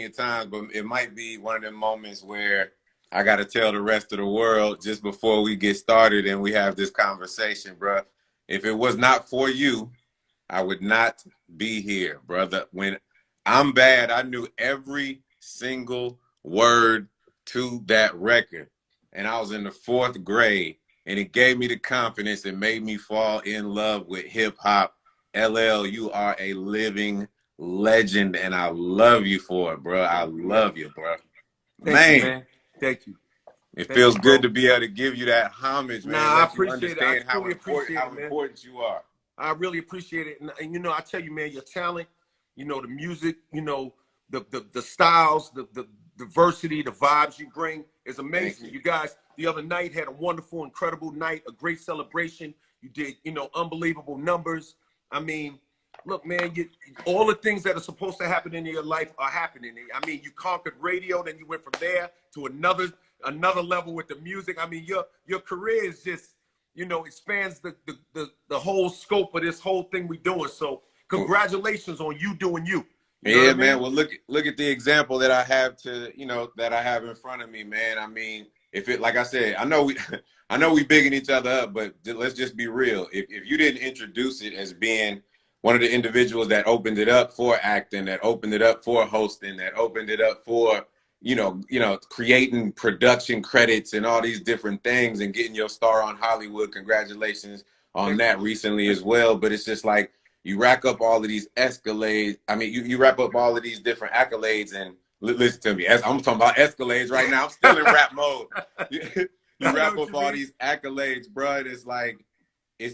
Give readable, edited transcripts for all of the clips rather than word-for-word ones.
of times, but it might be one of them moments where I got to tell the rest of the world just before we get started and we have this conversation, bro. If it was not for you, I would not be here, brother. When I'm bad, I knew every single word to that record. And I was in the 4th grade, and it gave me the confidence and made me fall in love with hip hop. LL, you are a living legend, and I love you for it, bro. I love you, bro. Thank you, Man, man. Thank you. it Thank feels you, good bro. to be able to give you that homage, man. Nah, I Let you appreciate it. I understand how truly appreciate it, man. important you are. I really appreciate it. And you know, I tell you, man, your talent, you know, the music, you know, the styles, the diversity, the vibes you bring is amazing. You guys, the other night had a wonderful, incredible night, a great celebration. You did, you know, unbelievable numbers. I mean, look, man, all the things that are supposed to happen in your life are happening. I mean, you conquered radio, then you went from there to another level with the music. I mean, your career is just, you know, expands the whole scope of this whole thing we're doing. So congratulations on you doing you. You know Yeah, what I man. mean? Well, look at the example that I have that I have in front of me, man. I mean, if it, like I said, I know we, I know we bigging each other up, but let's just be real. If you didn't introduce it as being one of the individuals that opened it up for acting, that opened it up for hosting, that opened it up for, creating production credits and all these different things and getting your star on Hollywood. Congratulations on that recently as well. But it's just like, you rack up all of these escalades. I mean, you wrap up all of these different accolades, and listen to me. I'm talking about escalades right now. I'm still in rap mode. You wrap up all these accolades, bro. It's like,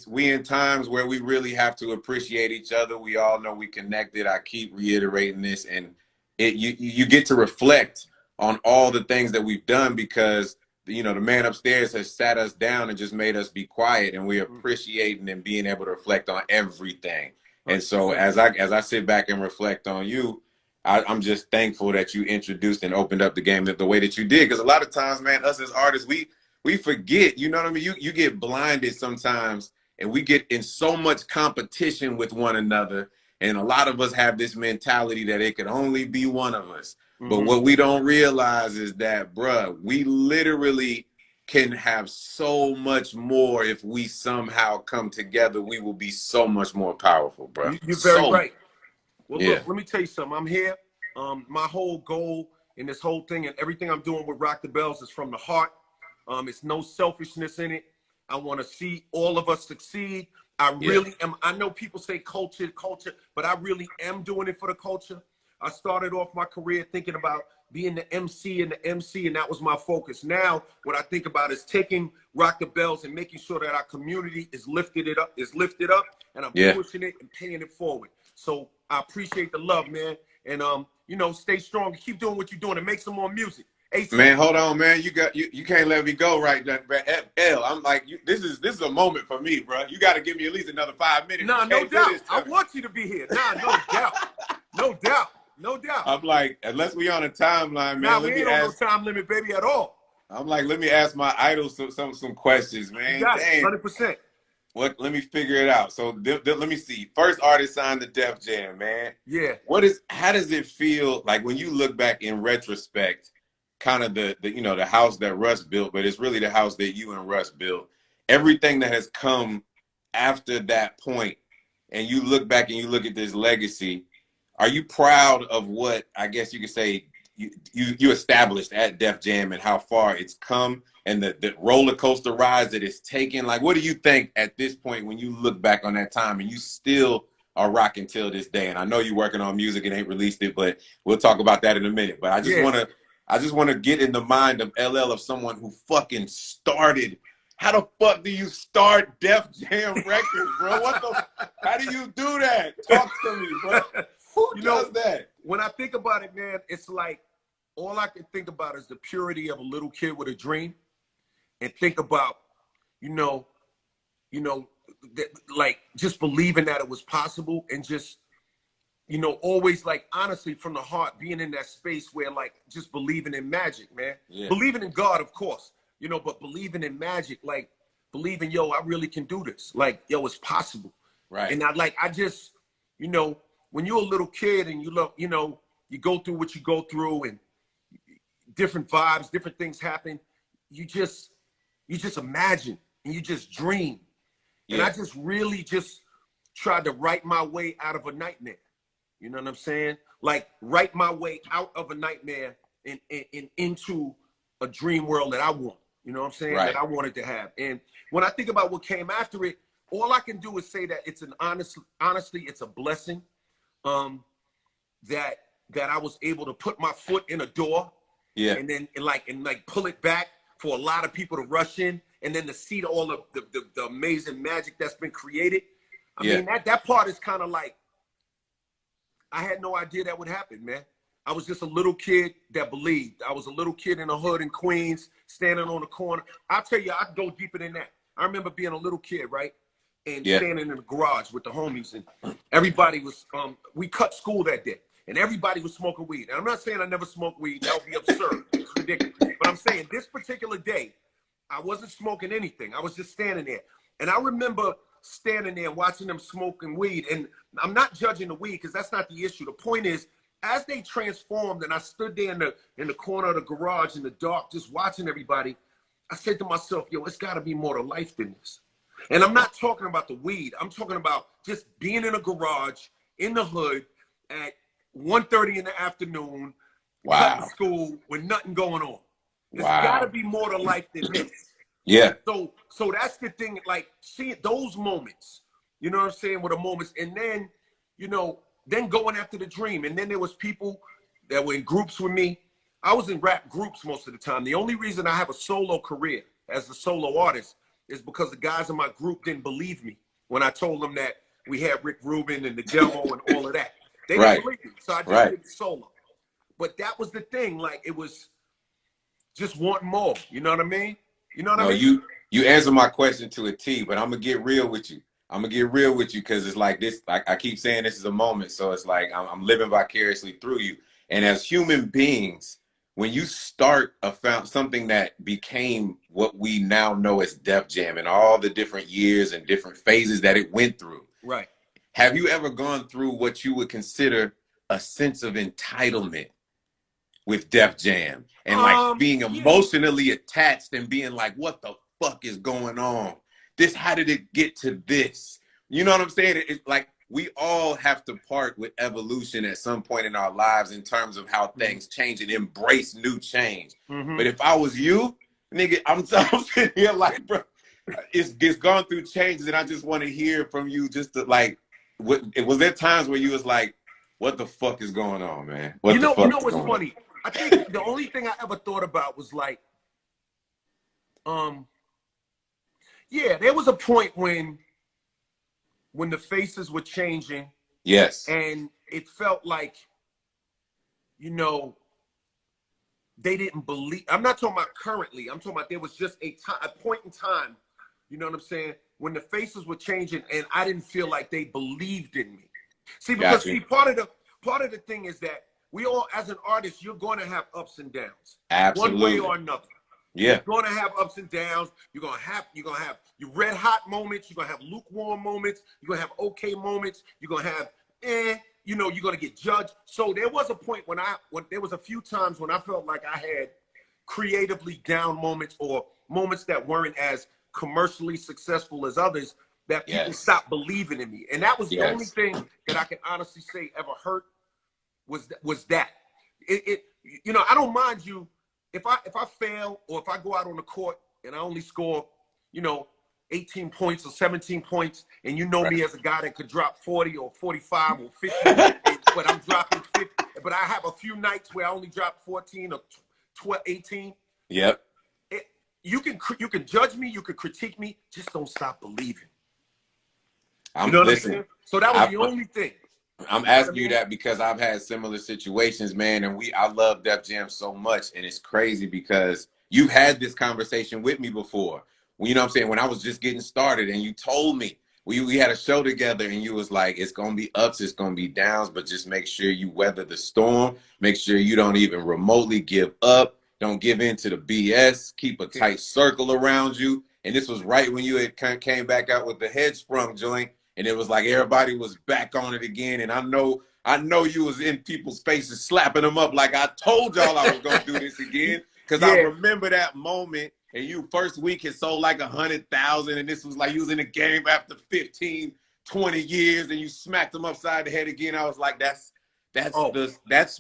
we in times where we really have to appreciate each other. We all know we connected. I keep reiterating this, and you get to reflect on all the things that we've done, because the man upstairs has sat us down and just made us be quiet, and we're appreciating and being able to reflect on everything. And so as I sit back and reflect on you, I'm just thankful that you introduced and opened up the game the way that you did. Because a lot of times, man, us as artists, we forget, you know what I mean? You get blinded sometimes, and we get in so much competition with one another. And a lot of us have this mentality that it could only be one of us. But what we don't realize is that, bruh, we literally can have so much more. If we somehow come together, we will be so much more powerful, bruh. You're very right. Well, Yeah. look, let me tell you something. I'm here. My whole goal in this whole thing and everything I'm doing with Rock the Bells is from the heart. It's no selfishness in it. I want to see all of us succeed. I really am. I know people say culture, but I really am doing it for the culture. I started off my career thinking about being the MC and that was my focus. Now, what I think about is taking Rock the Bells and making sure that our community is lifted up, and I'm pushing it and paying it forward. So I appreciate the love, man. And stay strong. Keep doing what you're doing and make some more music. ASAP. Man, hold on, man. You can't let me go right now. L, I'm like, this is a moment for me, bro. You got to give me at least another 5 minutes. Nah, no doubt. I want you to be here. Nah, no doubt. No doubt. No doubt. I'm like, unless we on a timeline, man. Nah, we ain't on no time limit, baby, at all. I'm like, let me ask my idols some questions, man. You got it, 100%. Let me figure it out. So let me see. First artist signed to Def Jam, man. Yeah. How does it feel like when you look back in retrospect, kind of the house that Russ built, but it's really the house that you and Russ built, everything that has come after that point, and you look back and you look at this legacy, are you proud of what, I guess you could say, you established at Def Jam and how far it's come and the roller coaster rides that it's taken? Like, what do you think at this point when you look back on that time and you still are rocking till this day? And I know you're working on music and ain't released it, but we'll talk about that in a minute. But I just want to get in the mind of LL, of someone who fucking started. How the fuck do you start Def Jam Records, bro? How do you do that? Talk to me, bro. Who does that? When I think about it, man, it's like all I can think about is the purity of a little kid with a dream, and think about, like just believing that it was possible, and just, always, like, honestly, from the heart, being in that space where, like, just believing in magic, man. Yeah. Believing in God, of course, but believing in magic, like believing, yo, I really can do this. Like, yo, it's possible. Right. And I just, when you're a little kid and you you go through what you go through, and different vibes, different things happen. You just imagine and you just dream. And I just really just tried to write my way out of a nightmare. You know what I'm saying? Like write my way out of a nightmare and into a dream world that I want. You know what I'm saying? Right. That I wanted to have. And when I think about what came after it, all I can do is say that it's an honestly, it's a blessing that I was able to put my foot in a door. Yeah. And then and pull it back for a lot of people to rush in, and then to see all of the amazing magic that's been created. I mean, that part is kind of like, I had no idea that would happen, man. I was just a little kid that believed. I was a little kid in the hood in Queens, standing on the corner. I'll tell you, I go deeper than that. I remember being a little kid, right? And standing in the garage with the homies, and everybody was, we cut school that day, and everybody was smoking weed. And I'm not saying I never smoked weed. That would be absurd. It's ridiculous. But I'm saying this particular day, I wasn't smoking anything. I was just standing there. And I remember standing there watching them smoking weed. And I'm not judging the weed, because that's not the issue. The point is, as they transformed and I stood there in the corner of the garage in the dark, just watching everybody, I said to myself, yo, it's got to be more to life than this. And I'm not talking about the weed. I'm talking about just being in a garage in the hood at 1:30 in the afternoon, cutting school with nothing going on. There's got to be more to life than this. Yeah. So that's the thing, like, see those moments, you know what I'm saying, were the moments. And then, you know, then going after the dream. And then there was people that were in groups with me. I was in rap groups most of the time. The only reason I have a solo career as a solo artist is because the guys in my group didn't believe me when I told them that we had Rick Rubin and the Demo and all of that. They didn't believe me, so I just did it solo. But that was the thing, like, it was just wanting more. You know what I mean? You know what I mean? You answered my question to a T, but I'm gonna get real with you. I'm gonna get real with you, because it's like this. Like I keep saying, this is a moment, so it's like I'm living vicariously through you. And as human beings, when you start something that became what we now know as Def Jam, and all the different years and different phases that it went through, right? Have you ever gone through what you would consider a sense of entitlement with Def Jam, and like being emotionally attached and being like, what the fuck is going on? How did it get to this? You know what I'm saying? It's like we all have to part with evolution at some point in our lives in terms of how things change and embrace new change. But if I was you, nigga, I'm sitting here like, bro, it's gone through changes, and I just want to hear from you, just to like, was there times where you was like, what the fuck is going on, man? You know what's funny? I think the only thing I ever thought about was like, yeah, there was a point when the faces were changing. Yes. And it felt like, you know, they didn't believe. I'm not talking about currently. I'm talking about there was just a point in time, you know what I'm saying, when the faces were changing and I didn't feel like they believed in me. See, because part of the thing is that we all, as an artist, you're going to have ups and downs. Absolutely. One way or another. Yeah. You're going to have ups and downs. You're going to have your red hot moments. You're going to have lukewarm moments. You're going to have okay moments. You're going to have, you know, you're going to get judged. So there was a point when there was a few times when I felt like I had creatively down moments, or moments that weren't as commercially successful as others, that people stopped believing in me. And that was the only thing that I can honestly say ever hurt was that. You know, I don't mind you if I fail, or if I go out on the court and I only score, you know, 18 points or 17 points, and you know me as a guy that could drop 40 or 45 or 50, but I'm dropping 50. But I have a few nights where I only drop 14 or 12, 18. Yep. You can judge me, you can critique me, just don't stop believing. You know what I'm saying? So that was the only thing. I'm asking you that because I've had similar situations, man, and I love Def Jam so much, and it's crazy because you've had this conversation with me before. You know what I'm saying? When I was just getting started, and you told me, we had a show together, and you was like, it's gonna be ups, it's gonna be downs, but just make sure you weather the storm. Make sure you don't even remotely give up. Don't give in to the BS. Keep a tight circle around you. And this was right when you had came back out with the Head Sprung joint. And it was like everybody was back on it again. And I know I know you was in people's faces slapping them up like I told y'all I was gonna do this again. Cause I remember that moment, and you first week had sold like 100,000, and this was like you was in the game after 15, 20 years, and you smacked them upside the head again. I was like, that's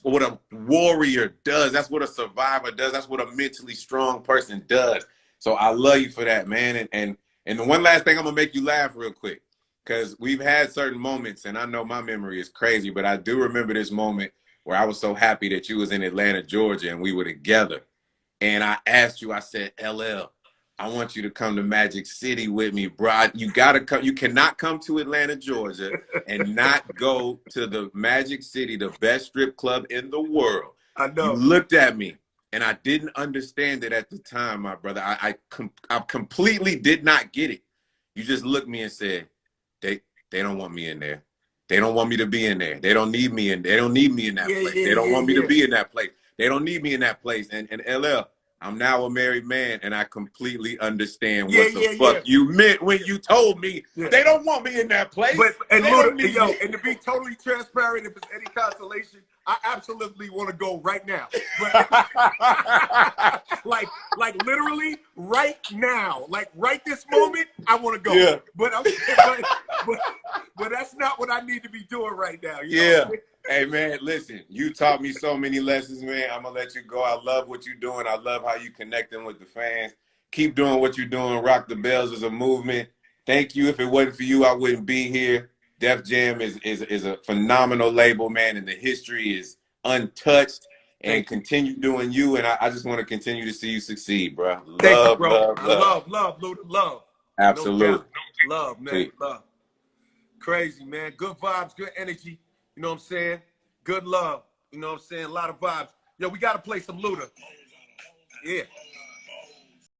what a warrior does. That's what a survivor does. That's what a mentally strong person does. So I love you for that, man. And the one last thing, I'm gonna make you laugh real quick, because we've had certain moments, and I know my memory is crazy, but I do remember this moment where I was so happy that you was in Atlanta, Georgia, and we were together. And I asked you, I said, LL, I want you to come to Magic City with me, bro. You gotta come. You cannot come to Atlanta, Georgia, and not go to the Magic City, the best strip club in the world. I know. You looked at me, and I didn't understand it at the time, my brother. I completely did not get it. You just looked me and said, they don't want me in there. They don't want me to be in there. They don't need me in. They don't need me in that place. They don't want me to be in that place. They don't need me in that place. And LL, I'm now a married man, and I completely understand what the fuck you meant when you told me they don't want me in that place. But and Luda, and to be totally transparent, if it's any consolation, I absolutely want to go right now. But, like literally right now, like right this moment, I want to go. Yeah. But that's not what I need to be doing right now. You know? Hey, man, listen, you taught me so many lessons, man. I'm going to let you go. I love what you're doing. I love how you connecting with the fans. Keep doing what you're doing. Rock the Bells is a movement. Thank you. If it wasn't for you, I wouldn't be here. Def Jam is a phenomenal label, man, and the history is untouched. And continue doing you, and I just want to continue to see you succeed, bro. Thank you, bro. Love, Luda, love. Absolutely. No, love, man, love. Crazy, man. Good vibes, good energy. You know what I'm saying? Good love. You know what I'm saying? A lot of vibes. Yo, we got to play some Luda. Yeah.